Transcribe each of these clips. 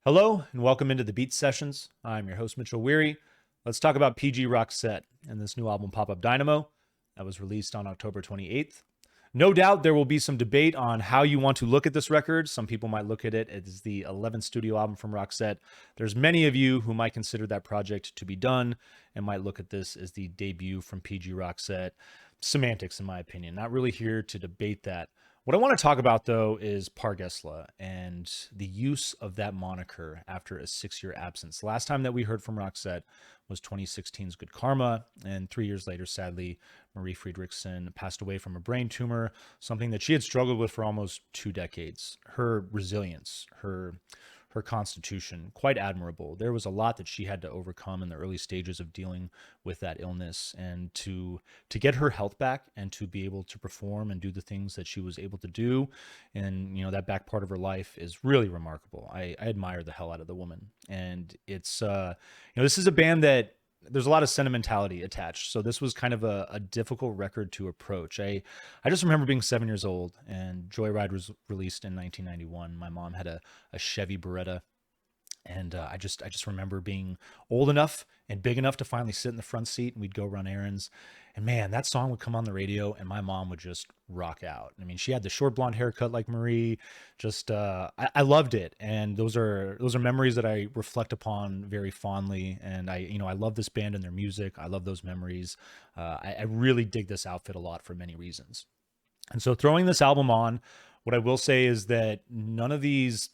Hello and welcome into the Beat Sessions. I'm your host, Mitchell Weary. Let's talk about PG Roxette and this new album, Pop Up Dynamo, that was released on October 28th. No doubt there will be some debate on how you want to look at this record. Some people might look at it as the 11th studio album from Roxette. There's many of you who might consider that project to be done and might look at this as the debut from PG Roxette. Semantics, in my opinion. Not really here to debate that. What I want to talk about, though, is Gessle and the use of that moniker after a 6-year absence. The last time that we heard from Roxette was 2016's Good Karma, and 3 years later, sadly, Marie Fredriksson passed away from a brain tumor, something that she had struggled with for almost 2 decades. Her resilience, her constitution, quite admirable. There was a lot that she had to overcome in the early stages of dealing with that illness, and to get her health back and to be able to perform and do the things that she was able to do and that back part of her life is really remarkable. I admire the hell out of the woman. And it's this is a band that there's a lot of sentimentality attached. So this was kind of a difficult record to approach. I just remember being 7 years old and Joyride was released in 1991. My mom had a Chevy Beretta. And I just remember being old enough and big enough to finally sit in the front seat, and we'd go run errands. And man, that song would come on the radio and my mom would just rock out. I mean, she had the short blonde haircut like Marie. Just I loved it. And those are memories that I reflect upon very fondly. And I love this band and their music. I love those memories. I really dig this outfit a lot for many reasons. And so throwing this album on, what I will say is that none of these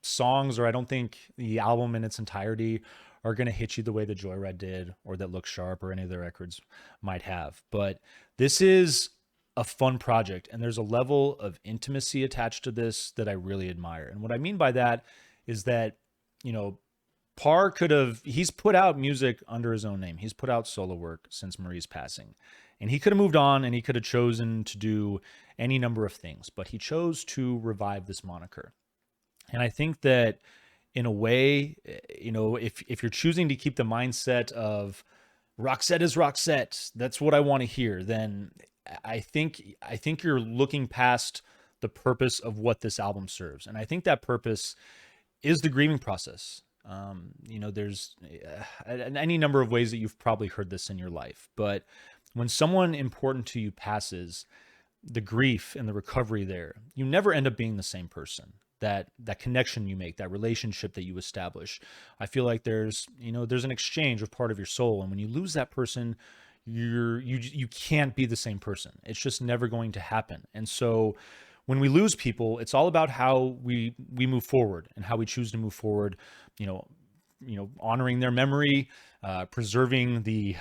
songs, or I don't think the album in its entirety, are going to hit you the way that Joyride did or that Look Sharp or any of their records might have. But this is a fun project, and there's a level of intimacy attached to this that I really admire. And what I mean by that is that, Parr he's put out music under his own name. He's put out solo work since Marie's passing. And he could have moved on and he could have chosen to do any number of things, but he chose to revive this moniker. And I think that in a way, if you're choosing to keep the mindset of Roxette is Roxette, that's what I want to hear, then I think you're looking past the purpose of what this album serves. And I think that purpose is the grieving process. There's any number of ways that you've probably heard this in your life, but when someone important to you passes, the grief and the recovery there, you never end up being the same person. That connection you make, that relationship that you establish, I feel like there's an exchange of part of your soul, and when you lose that person, you can't be the same person. It's just never going to happen. And so when we lose people, it's all about how we move forward and how we choose to move forward, honoring their memory, preserving the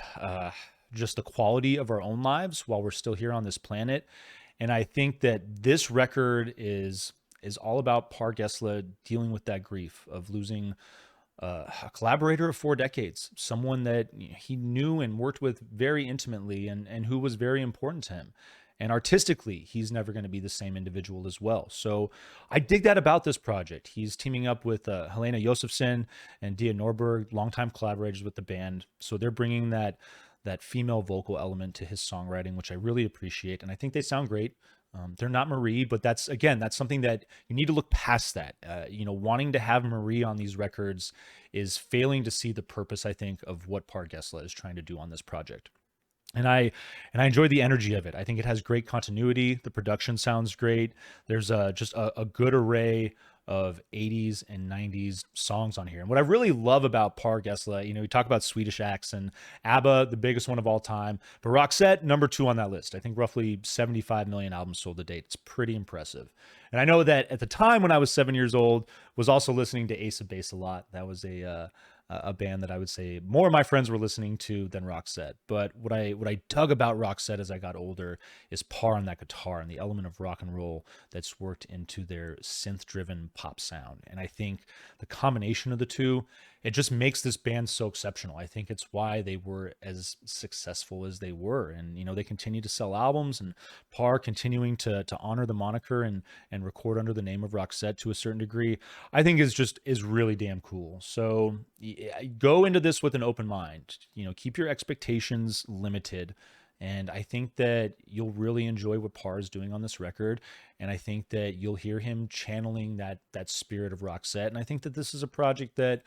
just the quality of our own lives while we're still here on this planet. And I think that this record is all about Parr Gessle dealing with that grief of losing a collaborator of 4 decades, someone that he knew and worked with very intimately and who was very important to him. And artistically, he's never going to be the same individual as well. So I dig that about this project. He's teaming up with Helena Josefsson and Dia Norberg, longtime collaborators with the band. So they're bringing that female vocal element to his songwriting, which I really appreciate. And I think they sound great. They're not Marie, but that's something that you need to look past that. Wanting to have Marie on these records is failing to see the purpose, I think, of what Parr Gessle is trying to do on this project. And I enjoy the energy of it. I think it has great continuity. The production sounds great. There's just a good array of 80s and 90s songs on here. And what I really love about Parr Gessle, we talk about Swedish acts, and ABBA, the biggest one of all time, but Roxette, number 2 on that list. I think roughly 75 million albums sold to date. It's pretty impressive. And I know that at the time when I was 7 years old, was also listening to Ace of Base a lot. That was a band that I would say more of my friends were listening to than Roxette. But what I dug about Roxette as I got older is Parr on that guitar and the element of rock and roll that's worked into their synth-driven pop sound. And I think the combination of the two, it just makes this band so exceptional. I think it's why they were as successful as they were. And, they continue to sell albums, and Parr continuing to honor the moniker and record under the name of Roxette to a certain degree, I think is really damn cool. So go into this with an open mind, keep your expectations limited And I think that you'll really enjoy what Parr is doing on this record. And I think that you'll hear him channeling that spirit of Roxette. And I think that this is a project that,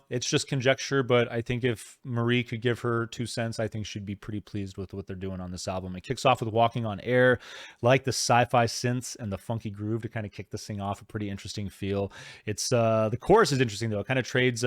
it's just conjecture, but I think if Marie could give her 2 cents, I think she'd be pretty pleased with what they're doing on this album. It kicks off with Walking on Air, like the sci-fi synths and the funky groove to kind of kick this thing off, a pretty interesting feel. It's the chorus is interesting though. It kind of trades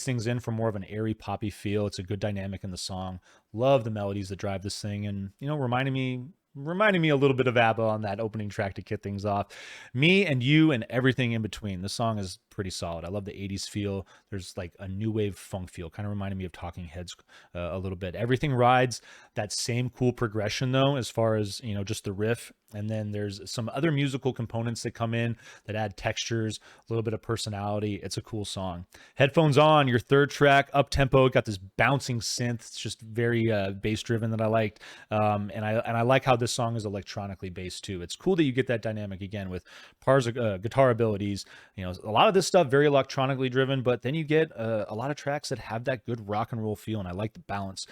things in for more of an airy poppy feel. It's a good dynamic in the song. Love the melodies that drive this thing, and reminding me a little bit of ABBA on that opening track to kick things off. Me and You and Everything in Between. This song is pretty solid. I love the 80s feel. There's like a new wave funk feel, kind of reminded me of Talking Heads a little bit. Everything rides that same cool progression though, as far as, just the riff. And then there's some other musical components that come in that add textures, a little bit of personality. It's a cool song. Headphones On, your third track, up tempo, got this bouncing synth. It's just very bass driven that I liked. And I like how this song is electronically based too. It's cool that you get that dynamic again with Parr's guitar abilities. A lot of this stuff very electronically driven, but then you get a lot of tracks that have that good rock and roll feel, and I like the balance.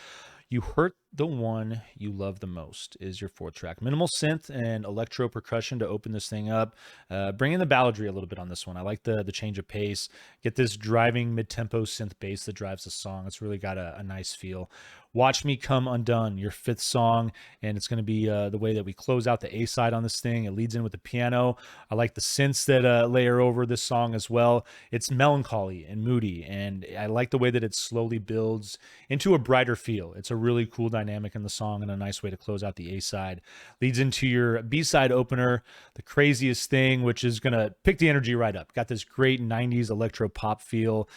You Hurt the One You Love the Most is your fourth track. Minimal synth and electro percussion to open this thing up. Bring in the balladry a little bit on this one. I like the change of pace. Get this driving mid-tempo synth bass that drives the song. It's really got a nice feel. Watch Me Come Undone, your fifth song, and it's going to be the way that we close out the A side on this thing. It leads in with the piano. I like the synths that layer over this song as well. It's melancholy and moody, and I like the way that it slowly builds into a brighter feel. It's a really cool dynamic in the song and a nice way to close out the A side. Leads into your B side opener, The Craziest Thing, which is going to pick the energy right up. Got this great 90s electro pop feel.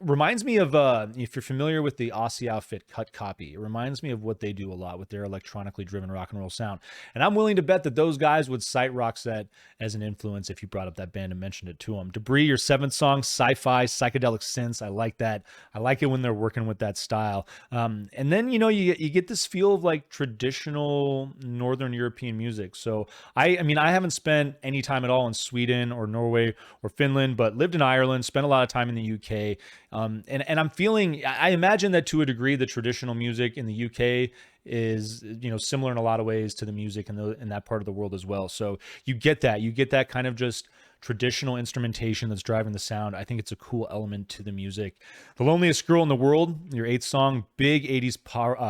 Reminds me of, if you're familiar with the Aussie Outfit Cut Copy, it reminds me of what they do a lot with their electronically driven rock and roll sound. And I'm willing to bet that those guys would cite Roxette as an influence if you brought up that band and mentioned it to them. Debris, your seventh song, sci-fi, psychedelic synths. I like that. I like it when they're working with that style. And then, you get this feel of like traditional Northern European music. So I haven't spent any time at all in Sweden or Norway or Finland, but lived in Ireland, spent a lot of time in the UK. And I'm feeling, I imagine that to a degree, the traditional music in the UK is, similar in a lot of ways to the music in that part of the world as well. So you get that kind of just traditional instrumentation that's driving the sound. I think it's a cool element to the music. The Loneliest Girl in the World, your eighth song, big 80s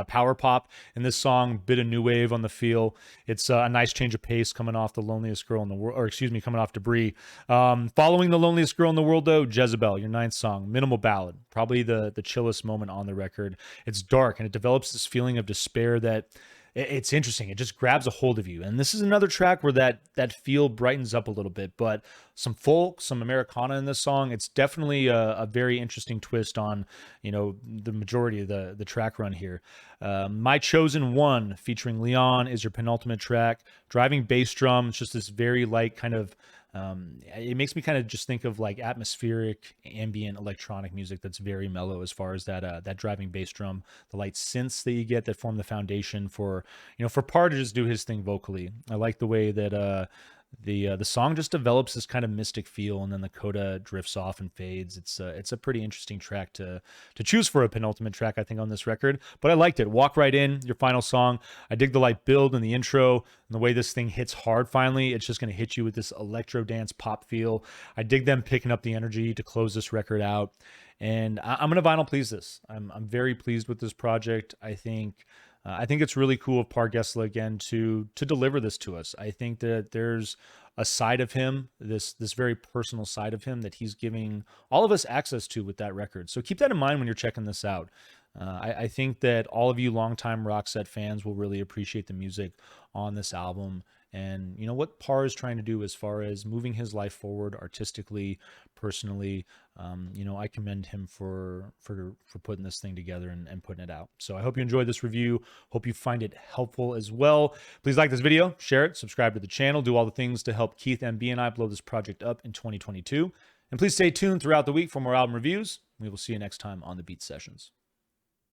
power pop. In this song, bit of new wave on the feel. It's a nice change of pace coming off The Loneliest Girl in the World, coming off Debris. Following The Loneliest Girl in the World, though, Jezebel, your ninth song, minimal ballad, probably the chillest moment on the record. It's dark and it develops this feeling of despair that it's interesting. It just grabs a hold of you. And this is another track where that feel brightens up a little bit, but some folk, some Americana in this song. It's definitely a very interesting twist on, the majority of the track run here. My Chosen One featuring Leon is your penultimate track. Driving bass drum. It's just this very light kind of, it makes me kind of just think of like atmospheric ambient electronic music that's very mellow as far as that driving bass drum, the light synths that you get that form the foundation for Parr to just do his thing vocally. I like the way that the song just develops this kind of mystic feel, and then the coda drifts off and fades. It's a pretty interesting track to choose for a penultimate track, I think, on this record. But I liked it. Walk Right In, your final song. I dig the light build and the intro and the way this thing hits hard finally. It's just going to hit you with this electro dance pop feel. I dig them picking up the energy to close this record out. And I'm going to vinyl please this. I'm very pleased with this project. I think it's really cool of Parr Gessle again to deliver this to us. I think that there's a side of him, this very personal side of him that he's giving all of us access to with that record. So keep that in mind when you're checking this out. I think that all of you longtime Roxette fans will really appreciate the music on this album, and what Parr is trying to do as far as moving his life forward artistically, personally. I commend him for putting this thing together and putting it out. So I hope you enjoyed this review. Hope you find it helpful as well. Please like this video, share it, subscribe to the channel, do all the things to help Keith, MB, and I blow this project up in 2022. And please stay tuned throughout the week for more album reviews. We will see you next time on the Beat Sessions.